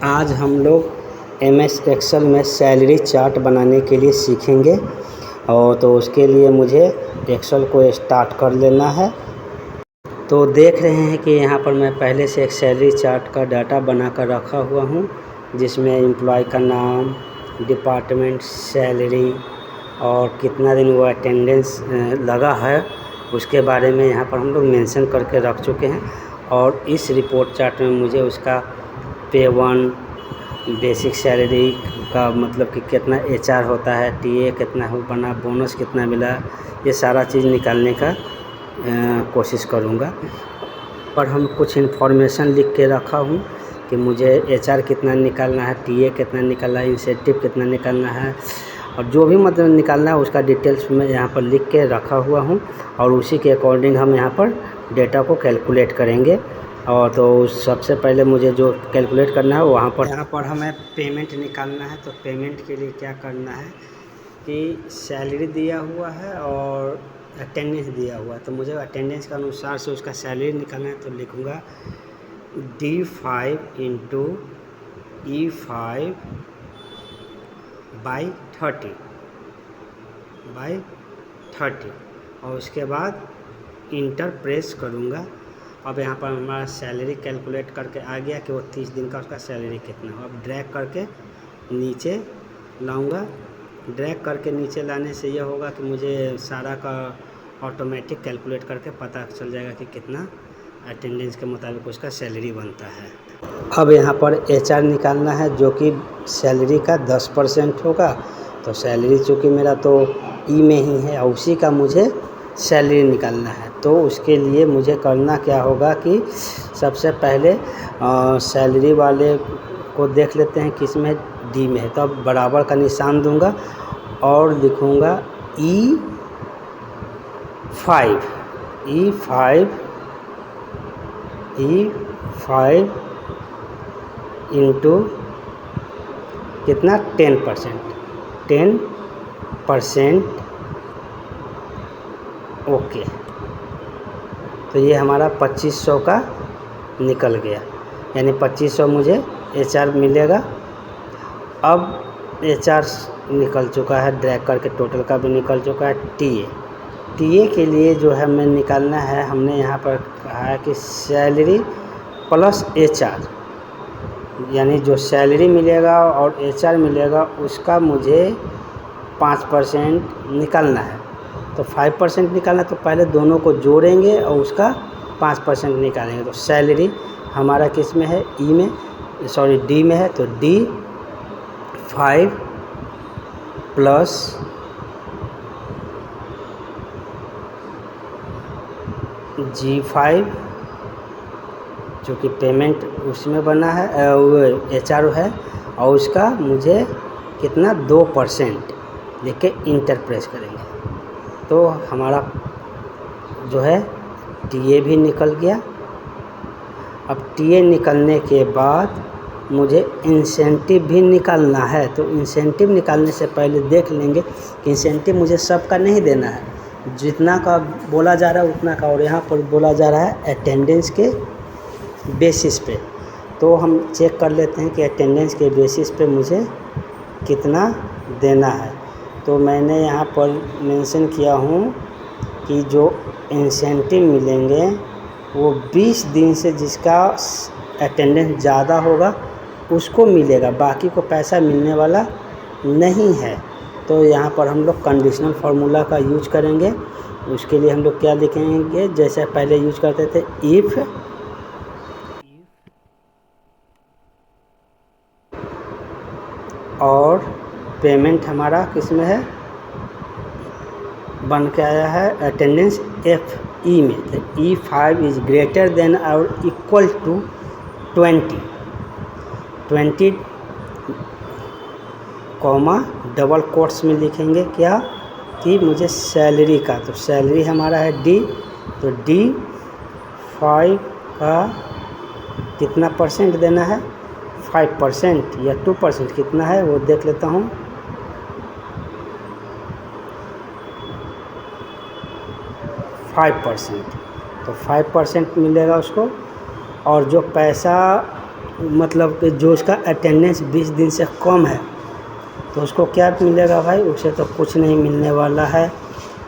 आज हम लोग MS एक्सेल में सैलरी चार्ट बनाने के लिए सीखेंगे और तो उसके लिए मुझे एक्सेल को स्टार्ट कर लेना है। तो देख रहे हैं कि यहाँ पर मैं पहले से एक सैलरी चार्ट का डाटा बना कर रखा हुआ हूँ, जिसमें एम्प्लॉय का नाम, डिपार्टमेंट, सैलरी और कितना दिन वो अटेंडेंस लगा है उसके बारे में यहाँ पर हम लोग मेंशन करके रख चुके हैं। और इस रिपोर्ट चार्ट में मुझे उसका पे वन, बेसिक सैलरी का मतलब कि कितना HR होता है, TA कितना हो बना, बोनस कितना मिला, ये सारा चीज़ निकालने का कोशिश करूँगा। पर हम कुछ इन्फॉर्मेशन लिख के रखा हूँ कि मुझे HR कितना निकालना है, TA कितना निकालना है, इंसेंटिव कितना निकालना है और जो भी मतलब निकालना है उसका डिटेल्स में यहाँ पर लिख के रखा हुआ हूँ। और उसी के अकॉर्डिंग हम यहाँ पर डेटा को कैलकुलेट करेंगे। और तो सबसे पहले मुझे जो कैलकुलेट करना है यहाँ पर हमें पेमेंट निकालना है। तो पेमेंट के लिए क्या करना है कि सैलरी दिया हुआ है और अटेंडेंस दिया हुआ है, तो मुझे अटेंडेंस के अनुसार से उसका सैलरी निकालना है। तो लिखूँगा D5 इंटू E5 बाई 30 और उसके बाद इंटर प्रेस करूँगा। अब यहाँ पर हमारा सैलरी कैलकुलेट करके आ गया कि वो 30 दिन का उसका सैलरी कितना हो। अब ड्रैग करके नीचे लाऊंगा। ड्रैग करके नीचे लाने से ये होगा कि मुझे सारा का ऑटोमेटिक कैलकुलेट करके पता चल जाएगा कि कितना अटेंडेंस के मुताबिक उसका सैलरी बनता है। अब यहाँ पर HR निकालना है जो कि सैलरी का 10% होगा। तो सैलरी चूँकि मेरा तो ई में ही है और उसी का मुझे सैलरी निकालना है। तो उसके लिए मुझे करना क्या होगा कि सबसे पहले सैलरी वाले को देख लेते हैं किस में, D में है। तो अब बराबर का निशान दूंगा और लिखूंगा E5 इंटू कितना 10%। ओके, तो ये हमारा 2500 का निकल गया, यानी 2500 मुझे HR मिलेगा। अब HR निकल चुका है, ड्रैग करके टोटल का भी निकल चुका है। TA के लिए जो है हमें निकालना है, हमने यहाँ पर कहा है कि सैलरी प्लस HR, यानी जो सैलरी मिलेगा और HR मिलेगा उसका मुझे 5% निकालना है। तो 5% निकालना, तो पहले दोनों को जोड़ेंगे और उसका 5% निकालेंगे। तो सैलरी हमारा किस में है, D में है। तो D5 प्लस G5 जो कि पेमेंट उसमें बना है, वो HR है और उसका मुझे कितना 2% लिख के इंटर प्रेस करेंगे। तो हमारा जो है TA भी निकल गया। अब TA निकलने के बाद मुझे इंसेंटिव भी निकालना है। तो इंसेंटिव निकालने से पहले देख लेंगे कि इंसेंटिव मुझे सबका नहीं देना है, जितना का बोला जा रहा है उतना का। और यहाँ पर बोला जा रहा है अटेंडेंस के बेसिस पे। तो हम चेक कर लेते हैं कि अटेंडेंस के बेसिस पे मुझे कितना देना है। तो मैंने यहाँ पर मेंशन किया हूँ कि जो इंसेंटिव मिलेंगे वो 20 दिन से जिसका अटेंडेंस ज़्यादा होगा उसको मिलेगा, बाकी को पैसा मिलने वाला नहीं है। तो यहाँ पर हम लोग कंडीशनल फार्मूला का यूज करेंगे। उसके लिए हम लोग क्या लिखेंगे, जैसे पहले यूज करते थे, इफ़ और पेमेंट हमारा किस में है, बन के आया है अटेंडेंस FE में। तो E5 इज़ ग्रेटर देन और equal to 20 comma double quotes में लिखेंगे क्या कि मुझे सैलरी का, तो सैलरी हमारा है D, तो D5 का कितना परसेंट देना है, 5% या 2% कितना है वो देख लेता हूँ। 5%, तो 5% मिलेगा उसको। और जो पैसा मतलब कि जो उसका अटेंडेंस 20 दिन से कम है तो उसको क्या मिलेगा भाई? उसे तो कुछ नहीं मिलने वाला है।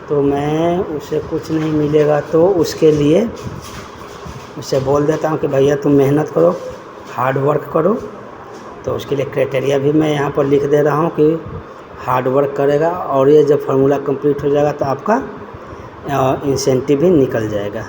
तो मैं उसे कुछ नहीं मिलेगा तो उसके लिए उसे बोल देता हूँ कि भैया तुम मेहनत करो, हार्ड वर्क करो। तो उसके लिए क्राइटेरिया भी मैं यहाँ पर लिख दे रहा हूँ कि हार्ड वर्क करेगा और ये जब फार्मूला कंप्लीट हो जाएगा तो आपका इंसेंटिव भी निकल जाएगा।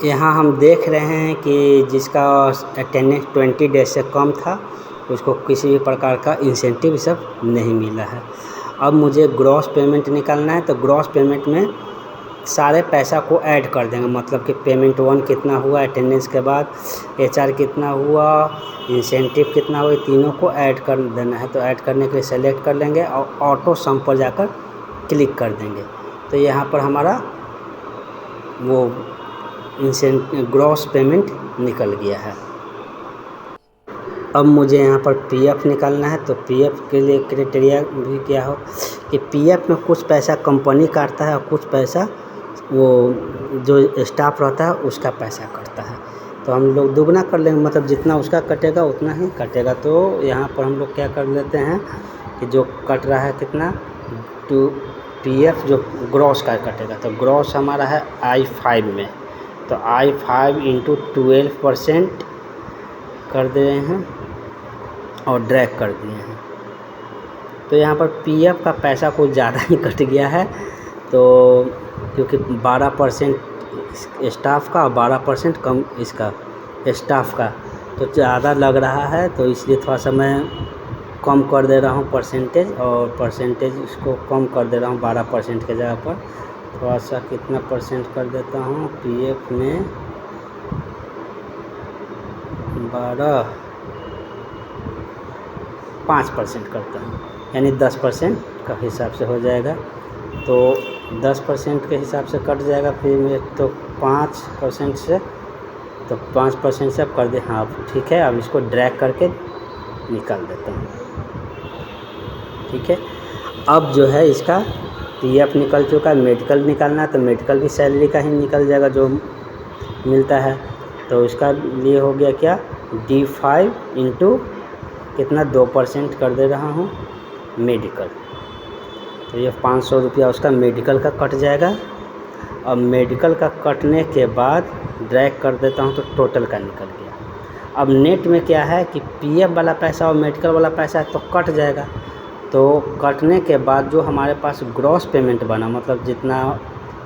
यहाँ हम देख रहे हैं कि जिसका अटेंडेंस 20 डेज से कम था उसको किसी भी प्रकार का इंसेंटिव सब नहीं मिला है। अब मुझे ग्रॉस पेमेंट निकालना है, तो ग्रॉस पेमेंट में सारे पैसा को ऐड कर देंगे, मतलब कि पेमेंट 1 कितना हुआ अटेंडेंस के बाद, HR कितना हुआ, इंसेंटिव कितना हुआ, तीनों को ऐड कर देना है। तो ऐड करने के लिए सेलेक्ट कर लेंगे और ऑटो सम पर जाकर क्लिक कर देंगे। तो यहाँ पर हमारा वो ग्रॉस पेमेंट निकल गया है। अब मुझे यहाँ पर PF निकालना है। तो PF के लिए क्राइटेरिया भी क्या हो कि PF में कुछ पैसा कंपनी काटता है और कुछ पैसा वो जो स्टाफ रहता है उसका पैसा कटता है। तो हम लोग दुगना कर लेंगे, मतलब जितना उसका कटेगा उतना ही कटेगा। तो यहाँ पर हम लोग क्या कर लेते हैं कि जो कट रहा है कितना, टू PF जो ग्रॉस का कटेगा, तो ग्रॉस हमारा है I5 में। तो I5 × 12% कर दे रहे हैं और ड्रैग कर दिए हैं। तो यहाँ पर PF का पैसा कुछ ज़्यादा ही कट गया है, तो क्योंकि 12% स्टाफ का और 12% कम इसका स्टाफ का, तो ज़्यादा लग रहा है। तो इसलिए थोड़ा सा मैं कम कर दे रहा हूँ परसेंटेज, और परसेंटेज इसको कम कर दे रहा हूँ 12% के जगह पर थोड़ा सा कितना परसेंट कर देता हूँ। PF में 5% करता हूँ, यानी 10% का हिसाब से हो जाएगा। तो 10% के हिसाब से कट जाएगा। फिर में तो 5% से, तो 5% से अब कर दे। हाँ ठीक है, अब इसको ड्रैग करके निकाल देता हूँ। ठीक है, अब जो है इसका PF निकल चुका है। मेडिकल निकालना है, तो मेडिकल भी सैलरी का ही निकल जाएगा जो मिलता है। तो इसका लिए हो गया क्या, D5 × कितना 2% कर दे रहा हूँ मेडिकल। तो ये 500 रुपया उसका मेडिकल का कट जाएगा। अब मेडिकल का कटने के बाद ड्रैग कर देता हूँ तो टोटल का निकल गया। अब नेट में क्या है कि PF वाला पैसा और मेडिकल वाला पैसा है तो कट जाएगा। तो कटने के बाद जो हमारे पास ग्रॉस पेमेंट बना, मतलब जितना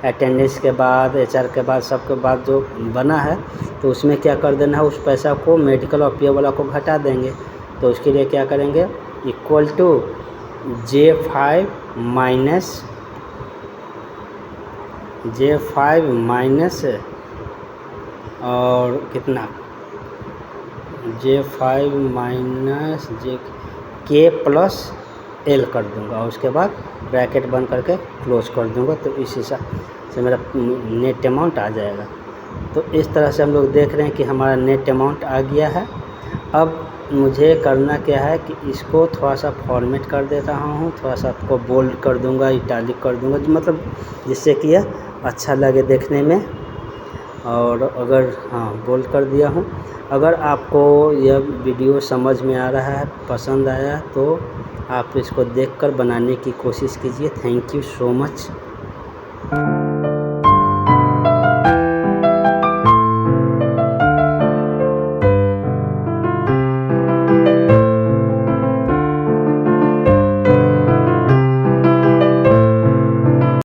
अटेंडेंस के बाद HR के बाद सबके बाद जो बना है, तो उसमें क्या कर देना है, उस पैसा को मेडिकल और PF वाला को घटा देंगे। तो उसके लिए क्या करेंगे, इक्वल टू J5 माइनस और कितना, J5 minus K plus L कर दूंगा और उसके बाद ब्रैकेट बंद करके क्लोज कर दूंगा। तो इस हिसाब से मेरा नेट अमाउंट आ जाएगा। तो इस तरह से हम लोग देख रहे हैं कि हमारा नेट अमाउंट आ गया है। अब मुझे करना क्या है कि इसको थोड़ा सा फॉर्मेट कर देता हूँ, थोड़ा सा आपको बोल्ड कर दूंगा, इटालिक कर दूंगा, मतलब जिससे कि यह अच्छा लगे देखने में। और अगर हाँ बोल्ड कर दिया हूँ। अगर आपको यह वीडियो समझ में आ रहा है, पसंद आया, तो आप इसको देखकर बनाने की कोशिश कीजिए। Thank you so much.